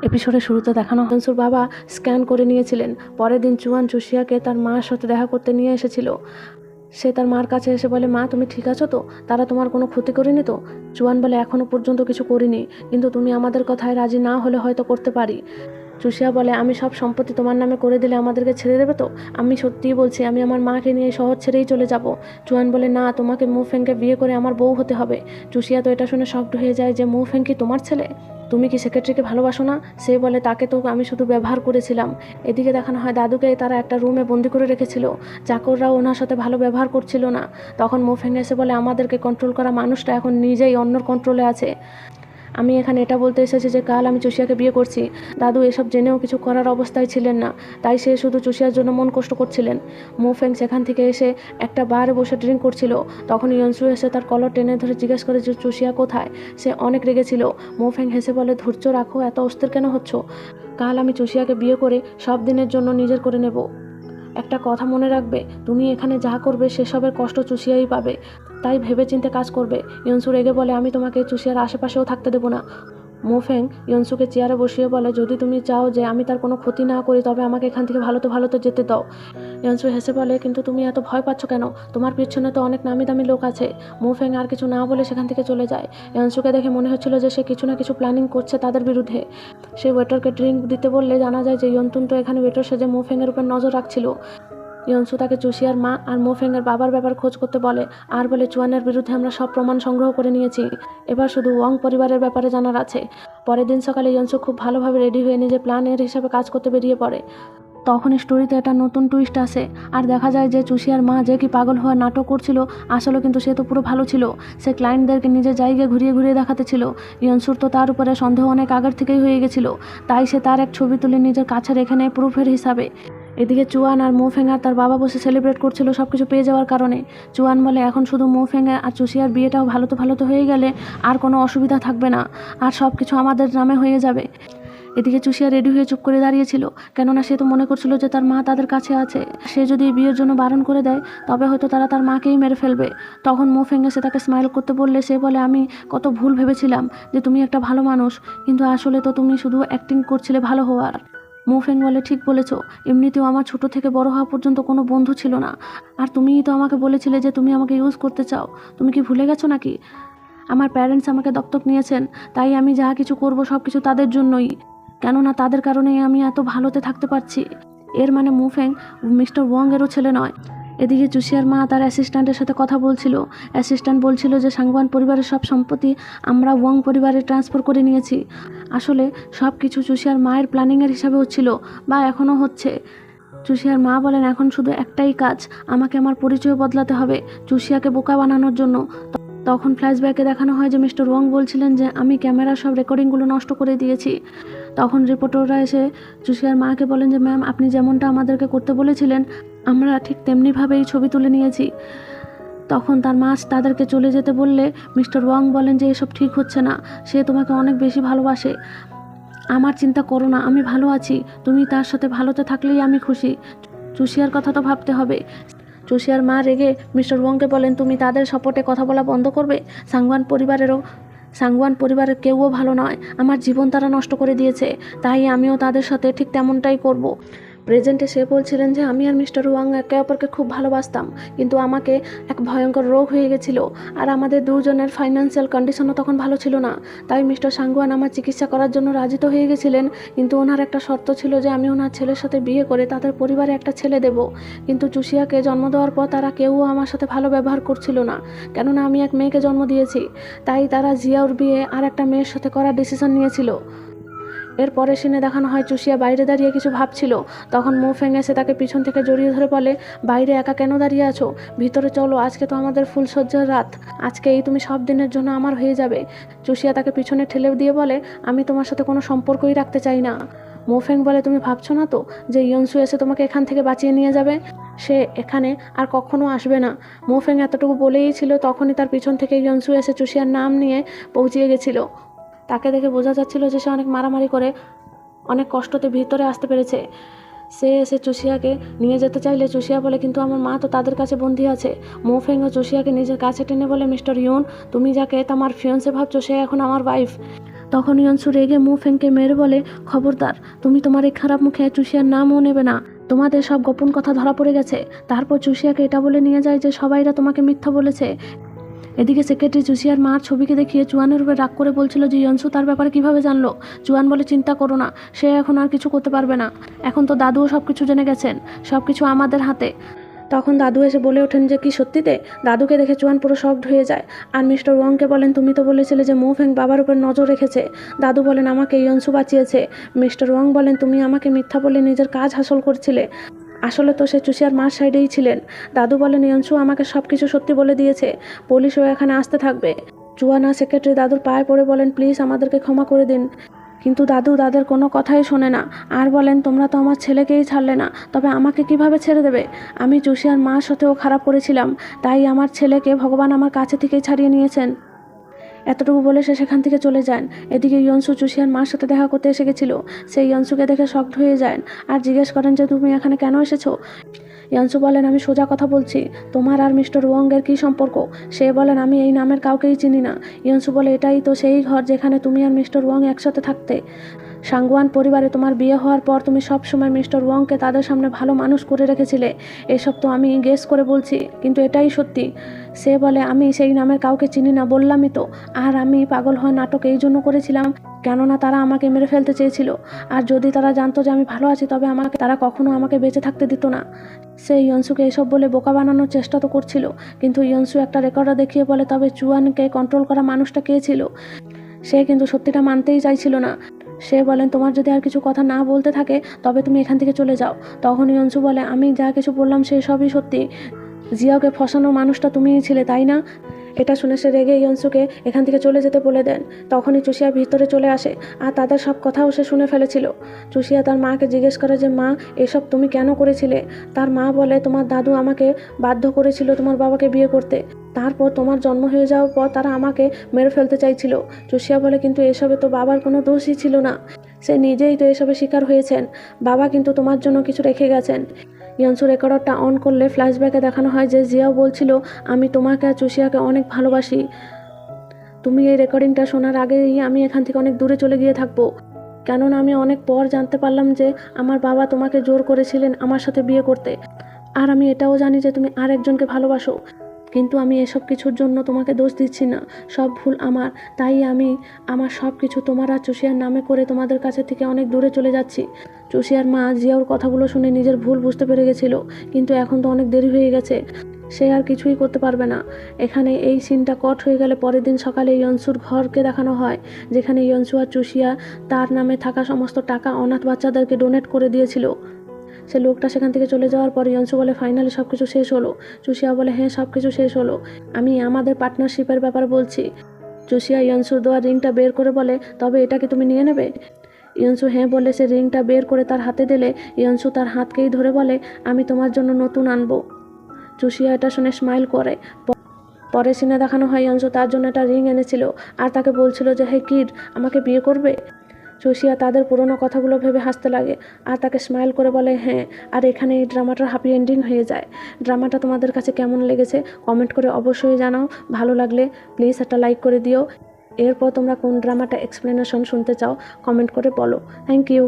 এপিসোডের শুরুতে দেখানো হংসুর বাবা স্ক্যান করে নিয়েছিলেন। পরের দিন চুয়ান চুষিয়াকে তার মার সাথে দেখা করতে নিয়ে এসেছিল। সে তার মার কাছে এসে বলে, মা তুমি ঠিক আছো তো? তারা তোমার কোনো ক্ষতি করেনি তো? চুয়ান বলে, এখনও পর্যন্ত কিছু করিনি, কিন্তু তুমি আমাদের কথায় রাজি না হলে হয়তো করতে পারি। চুষিয়া বলে, আমি সব সম্পত্তি তোমার নামে করে দিলে আমাদেরকে ছেড়ে দেবে তো? আমি সত্যিই বলছি, আমি আমার মাকে নিয়ে শহর ছেড়েই চলে যাব। চুয়ান বলে, না, তোমাকে মুফেংকে বিয়ে করে আমার বউ হতে হবে। চুষিয়া তো এটা শুনে শকড হয়ে যায় যে মুফেং কি তোমার ছেলে? তুমি কি সেক্রেটারিকে ভালোবাসো না? সে বলে, তাকে তো আমি শুধু ব্যবহার করেছিলাম। এদিকে দেখানো হয় দাদুকে তারা একটা রুমে বন্দি করে রেখেছিল। চাকররাও ওনার সাথে ভালো ব্যবহার করছিল না। তখন মুফেং এসে বলে, আমাদেরকে কন্ট্রোল করা মানুষটা এখন নিজেই অন্যর কন্ট্রোলে আছে। আমি এখানে এটা বলতে এসেছি যে কাল আমি চুষিয়াকে বিয়ে করছি। দাদু এসব জেনেও কিছু করার অবস্থায় ছিলেন না, তাই সে শুধু চুষিয়ার জন্য মন কষ্ট করছিলেন। মুফেং সেখান থেকে এসে একটা বারে বসে ড্রিঙ্ক করছিল। তখন ইয়নসু এসে তার কলার টেনে ধরে জিজ্ঞেস করে যে চুষিয়া কোথায়। সে অনেক রেগেছিল। মুফেং হেসে বলে, ধৈর্য রাখো, এত অস্থির কেন হচ্ছ? কাল আমি চুষিয়াকে বিয়ে করে সব দিনের জন্য নিজের করে নেব। একটা কথা মনে রাখবে, তুমি এখানে যা করবে সেসবের কষ্ট চুষিয়াই পাবে, তাই ভেবেচিন্তে কাজ করবে। ইয়নসু রেগে বলে, আমি তোমাকে চুষিয়ার আশেপাশেও থাকতে দেবো না। মোফেং ইয়নসুকে চেয়ারে বসিয়ে বলে, যদি তুমি চাও যে আমি তার কোনো ক্ষতি না করি তবে আমাকে এখান থেকে ভালো তো যেতে দাও। ইয়নসু হেসে বলে, কিন্তু তুমি এত ভয় পাচ্ছ কেন? তোমার পিছনে তো অনেক নামি দামি লোক আছে। মোফেং আর কিছু না বলে সেখান থেকে চলে যায়। ইয়নসুকে দেখে মনে হচ্ছিল যে সে কিছু না কিছু প্ল্যানিং করছে তাদের বিরুদ্ধে। সে ওয়েটারকে ড্রিঙ্ক দিতে বললে জানা যায় যে ইয়ন্তুন তো এখানে ওয়েটার সেজে মোফেংয়ের উপর নজর রাখছিল। ইয়নসু তাকে চুষিয়ার মা আর মোফেংয়ের বাবার ব্যাপার খোঁজ করতে বলে, আর বলে, চুয়ানের বিরুদ্ধে আমরা সব প্রমাণ সংগ্রহ করে নিয়েছি, এবার শুধু ওয়াং পরিবারের ব্যাপারে জানার আছে। পরের দিন সকালে ইয়নসু খুব ভালোভাবে রেডি হয়ে নিজে প্ল্যানের হিসাবে কাজ করতে বেরিয়ে পড়ে। তখন স্টোরিতে একটা নতুন টুইস্ট আসে, আর দেখা যায় যে চুষিয়ার মা যে কি পাগল হওয়ার নাটক করছিল, আসলে কিন্তু সে তো পুরো ভালো ছিল। সে ক্লায়েন্টদেরকে নিজের জায়গায় ঘুরিয়ে ঘুরিয়ে দেখাতে ছিল। ইয়নসুর তো তার উপরে সন্দেহ অনেক আগের থেকেই হয়ে গেছিল, তাই সে তার এক ছবি তুলে নিজের কাছে রেখে নেয় প্রুফের হিসাবে। এদিকে চুয়ান আর মোফেং আর তার বাবা বসে সেলিব্রেট করছিল সব কিছু পেয়ে যাওয়ার কারণে। চুয়ান বলে, এখন শুধু মোফেং আর চুষিয়ার বিয়েটাও ভালো তো হয়ে গেলে আর কোনো অসুবিধা থাকবে না, আর সব কিছু আমাদের নামে হয়ে যাবে। এদিকে চুষিয়া রেডি হয়ে চুপ করে দাঁড়িয়েছিল, কেননা সে তো মনে করছিল যে তার মা তাদের কাছে আছে। সে যদি বিয়ের জন্য বারণ করে দেয় তবে হয়তো তারা তার মাকেই মেরে ফেলবে। তখন মুফেং এসে তাকে স্মাইল করতে বললে সে বলে, আমি কত ভুল ভেবেছিলাম যে তুমি একটা ভালো মানুষ, কিন্তু আসলে তো তুমি শুধু অ্যাক্টিং করছিলে ভালো হওয়ার। মুফেং বলে, ঠিক বলেছ, এমনিতেও আমার ছোট থেকে বড় হওয়া পর্যন্ত কোনো বন্ধু ছিল না, আর তুমিই তো আমাকে বলেছিলে যে তুমি আমাকে ইউজ করতে চাও। তুমি কি ভুলে গেছো নাকি? আমার প্যারেন্টস আমাকে দত্তক নিয়েছেন, তাই আমি যা কিছু করব সব কিছু তাদের জন্যই, কেননা তাদের কারণেই আমি এত ভালোতে থাকতে পারছি। এর মানে মুফেং মিস্টার ওয়াংয়েরও ছেলে নয়। এদিকে চুষিয়ার মা তার অ্যাসিস্ট্যান্টের সাথে কথা বলছিল। অ্যাসিস্ট্যান্ট বলছিল যে সাংওয়ান পরিবারের সব সম্পত্তি আমরা ওয়াং পরিবারে ট্রান্সফার করে নিয়েছি। আসলে সব কিছু চুষিয়ার মায়ের প্ল্যানিংয়ের হিসাবে হচ্ছিল, বা এখনও হচ্ছে। চুষিয়ার মা বলেন, এখন শুধু একটাই কাজ, আমাকে আমার পরিচয় বদলাতে হবে চুষিয়াকে বোকা বানানোর জন্য। তখন ফ্ল্যাশব্যাকে দেখানো হয় যে মিস্টার ওয়াং বলছিলেন যে আমি ক্যামেরার সব রেকর্ডিংগুলো নষ্ট করে দিয়েছি। তখন রিপোর্টাররা এসে চুষিয়ার মাকে বলেন যে ম্যাম, আপনি যেমনটা আমাদেরকে করতে বলেছিলেন আমরা ঠিক তেমনিভাবেই ছবি তুলে নিয়েছি। তখন তার মা তাদেরকে চলে যেতে বললে মিস্টার ওয়াং বলেন যে এসব ঠিক হচ্ছে না, সে তোমাকে অনেক বেশি ভালোবাসে। আমার চিন্তা করো না, আমি ভালো আছি, তুমি তার সাথে ভালোতে থাকলেই আমি খুশি। চুষিয়ার কথা তো ভাবতে হবে। চুষিয়ার মা রেগে মিস্টার ওয়াংকে বলেন, তুমি তাদের সাপোর্টে কথা বলা বন্ধ করবে। সাংওয়ান পরিবারের কেউও ভালো নয়, আমার জীবন তারা নষ্ট করে দিয়েছে, তাই আমিও তাদের সাথে ঠিক তেমনটাই করব। প্রেজেন্টে সে বলছিলেন যে আমি আর মিস্টার ওয়াং একে অপরকে খুব ভালোবাসতাম, কিন্তু আমাকে এক ভয়ঙ্কর রোগ হয়ে গেছিল, আর আমাদের দুজনের ফাইন্যান্সিয়াল কন্ডিশনও তখন ভালো ছিল না। তাই মিস্টার সাংওয়ান আমার চিকিৎসা করার জন্য রাজি তো হয়ে গেছিলেন, কিন্তু ওনার একটা শর্ত ছিল যে আমি ওনার ছেলের সাথে বিয়ে করে তাদের পরিবারে একটা ছেলে দেব। কিন্তু চুষিয়াকে জন্ম দেওয়ার পর তারা কেউও আমার সাথে ভালো ব্যবহার করছিল না, কেননা আমি এক মেয়েকে জন্ম দিয়েছি। তাই তারা জিয়াউর বিয়ে আর একটা মেয়ের সাথে করার ডিসিশন নিয়েছিল। এরপরে সিনে দেখানো হয় চুষিয়া বাইরে দাঁড়িয়ে কিছু ভাবছিল। তখন মুফেং এসে তাকে পিছন থেকে জড়িয়ে ধরে বলে, বাইরে একা কেন দাঁড়িয়ে আছো? ভিতরে চলো, আজকে তো আমাদের ফুলসজ্জার রাত, আজকেই তুমি সব দিনের জন্য আমার হয়ে যাবে। চুষিয়া তাকে পিছনে ঠেলে দিয়ে বলে, আমি তোমার সাথে কোনো সম্পর্কই রাখতে চাই না। মুফেং বলে, তুমি ভাবছো না তো যে ইয়নসু এসে তোমাকে এখান থেকে বাঁচিয়ে নিয়ে যাবে? সে এখানে আর কখনো আসবে না। মুফেং এতটুকু বলেই ছিল, তখনই তার পিছন থেকে ইয়নসু এসে চুষিয়ার নাম নিয়ে পৌঁছিয়ে গেছিল। তাকে দেখে বোঝা যাচ্ছিল যে সে অনেক মারামারি করে অনেক কষ্টতে ভিতরে আসতে পেরেছে। সে এসে চুষিয়াকে নিয়ে যেতে চাইলে চুষিয়া বলে, কিন্তু আমার মা তো তাদের কাছে বন্দী আছে। মুফেং ও চুষিয়াকে নিজের কাছে টেনে বলে, মিস্টার ইউন, তুমি যাকে তোমার ফিয়ন্সে ভাবছো সে এখন আমার ওয়াইফ। তখন ইয়নসু রেগে মুখ ফেংকে মেরে বলে, খবরদার, তুমি তোমার এই খারাপ মুখে চুষিয়ার নামও নেবে না। তোমাদের সব গোপন কথা ধরা পড়ে গেছে। তারপর চুষিয়াকে এটা বলে নিয়ে যায় যে সবাইরা তোমাকে মিথ্যা বলেছে। এদিকে সেক্রেটারি চুষিয়ার মার ছবিকে দেখিয়ে চুয়ানের উপরে রাগ করে বলছিল যে ইয়নসু তার ব্যাপারে কিভাবে জানলো। চুয়ান বলে, চিন্তা করো না, সে এখন আর কিছু করতে পারবে না। এখন তো দাদুও সব কিছু জেনে গেছেন, সব কিছু আমাদের হাতে। তখন দাদু এসে বলে ওঠেন যে কি সত্যিতে? দাদুকে দেখে চুয়ান পুরো শকড হয়ে যায়। আর মিস্টার ওয়াংকে বলেন, তুমি তো বলেছিলে যে মো ফেং বাবার উপর নজর রেখেছে। দাদু বলেন, আমাকে ইয়নসু বাঁচিয়েছে। মিস্টার ওয়াং বলেন, তুমি আমাকে মিথ্যা বলে নিজের কাজ হাসল করছিলে। আসলে তো সে চুষিয়ার মার সাইডেই ছিলেন। দাদু বলেন, ইয়নসু আমাকে সব কিছু সত্যি বলে দিয়েছে। পুলিশও এখানে আসতে থাকবে। চুয়ান আর সেক্রেটারি দাদুর পায়ে পড়ে বলেন, প্লিজ আমাদেরকে ক্ষমা করে দিন। কিন্তু দাদু তাদের কোনো কথাই শোনে না আর বলেন, তোমরা তো আমার ছেলেকেই ছাড়লে না, তবে আমাকে কিভাবে ছেড়ে দেবে? আমি চুষিয়ার মার সাথেও খারাপ করেছিলাম, তাই আমার ছেলেকে ভগবান আমার কাছে থেকেই ছাড়িয়ে নিয়েছেন। এতটুকু বলে সে সেখান থেকে চলে যান। এদিকে ইয়নসু চুষিয়ার মার সাথে দেখা করতে এসে গেছিল। সেই ইয়নসুকে দেখে শকড হয়ে যায় আর জিজ্ঞেস করেন যে তুমি এখানে কেন এসেছো। ইয়নসু বলেন, আমি সোজা কথা বলছি, তোমার আর মিস্টার ওয়াংয়ের কী সম্পর্ক? সে বলেন, আমি এই নামের কাউকেই চিনি না। ইয়নসু বলে, এটাই তো সেই ঘর যেখানে তুমি আর মিস্টার ওয়াং একসাথে থাকতে। সাংগুয়ান পরিবারে তোমার বিয়ে হওয়ার পর তুমি সব সময় মিস্টার ওয়াংকে তাদের সামনে ভালো মানুষ করে রেখেছিলে। এসব তো আমি গেস করে বলছি, কিন্তু এটাই সত্যি। সে বলে, আমি সেই নামের কাউকে চিনি না, বললামই তো। আর আমি পাগল হওয়া নাটক এই জন্য করেছিলাম কেননা তারা আমাকে মেরে ফেলতে চেয়েছিল। আর যদি তারা জানতো যে আমি ভালো আছি তবে তারা কখনো আমাকে বেঁচে থাকতে দিত না। সে ইয়নসুকে এসব বলে বোকা বানানোর চেষ্টা তো করছিল, কিন্তু ইয়নসু একটা রেকর্ডার দেখিয়ে বলে, তবে চুয়ানকে কন্ট্রোল করা মানুষটা কে ছিল? সে কিন্তু সত্যিটা মানতেই চাইছিল না। সে বলেন, তোমার যদি আর কিছু কথা না বলতে থাকে তবে তুমি এখান থেকে চলে যাও। তখন ইয়নসু বলে, আমি যা কিছু বললাম সে সবই সত্যি। জিয়াওকে ফসানো মানুষটা তুমিই ছিলে, তাই না? এটা শুনে সে রেগে ইয়নসুকে এখান থেকে চলে যেতে বলে দেন। তখনই চুষিয়া ভিতরে চলে আসে আর তাদের সব কথাও সে শুনে ফেলেছিল। চুষিয়া তার মাকে জিজ্ঞেস করে যে মা, এসব তুমি কেন করেছিলে? তার মা বলে, তোমার দাদু আমাকে বাধ্য করেছিল তোমার বাবাকে বিয়ে করতে। তারপর তোমার জন্ম হয়ে যাওয়ার পর তারা আমাকে মেরে ফেলতে চাইছিল। চুষিয়া বলে, কিন্তু এসবে তো বাবার কোনো দোষই ছিল না, সে নিজেই তো এসবে শিকার হয়েছেন। বাবা কিন্তু তোমার জন্য কিছু রেখে গেছেন। ইয়নসু রেকর্ডারটা অন করলে ফ্ল্যাশব্যাকে দেখানো হয় যে জিয়াও বলছিল, আমি তোমাকে আর চুষিয়াকে অনেক ভালোবাসি। তুমি এই রেকর্ডিংটা শোনার আগেই আমি এখান থেকে অনেক দূরে চলে গিয়ে থাকবো, কেননা আমি অনেক পর জানতে পারলাম যে আমার বাবা তোমাকে জোর করেছিলেন আমার সাথে বিয়ে করতে। আর আমি এটাও জানি যে তুমি আর একজনকে ভালোবাসো। কিন্তু আমি এসব কিছুর জন্য তোমাকে দোষ দিচ্ছি না, সব ভুল আমার। তাই আমি আমার সব কিছু তোমার আর চুষিয়ার নামে করে তোমাদের কাছে থেকে অনেক দূরে চলে যাচ্ছি। চুষিয়ার মা জিয়াওর কথাগুলো শুনে নিজের ভুল বুঝতে পেরে গেছিল, কিন্তু এখন তো অনেক দেরি হয়ে গেছে, সে আর কিছুই করতে পারবে না। এখানে এই সিনটা কট হয়ে গেলে পরের দিন সকালে ইয়নসুর ঘরকে দেখানো হয়, যেখানে ইয়নসু আর চুষিয়া তার নামে থাকা সমস্ত টাকা অনাথ বাচ্চাদেরকে ডোনেট করে দিয়েছিল। সে লোকটা সেখান থেকে চলে যাওয়ার পর ইয়নসু বলে, ফাইনালি সব কিছু শেষ হলো। চুষিয়া বলে, হ্যাঁ, সব কিছু শেষ হলো। আমি আমাদের পার্টনারশিপের ব্যাপারে বলছি। চুষিয়া ইয়নসুর দেওয়া রিংটা বের করে বলে, তবে এটা কি তুমি নিয়ে নেবে? ইয়নসু হ্যাঁ বলে সে রিংটা বের করে তার হাতে দিলে ইয়নসু তার হাতকেই ধরে বলে, আমি তোমার জন্য নতুন আনবো। চুষিয়া এটা শুনে স্মাইল করে। পরে সিনে দেখানো হয় ইয়নসু তার জন্য একটা রিং এনেছিল আর তাকে বলছিল যে, হে কিড, আমাকে বিয়ে করবে? চুষিয়া তাদের পুরনো কথাগুলো ভেবে হাসতে লাগে আর তাকে স্মাইল করে বলে, হ্যাঁ। আর এখানে এই ড্রামাটার হ্যাপি এন্ডিং হয়ে যায়। ড্রামাটা তোমাদের কাছে কেমন লেগেছে কমেন্ট করে অবশ্যই জানাও। ভালো লাগলে প্লিজ একটা লাইক করে দিও। এরপর তোমরা কোন ড্রামাটা এক্সপ্লেনেশন শুনতে চাও কমেন্ট করে বলো। Thank you.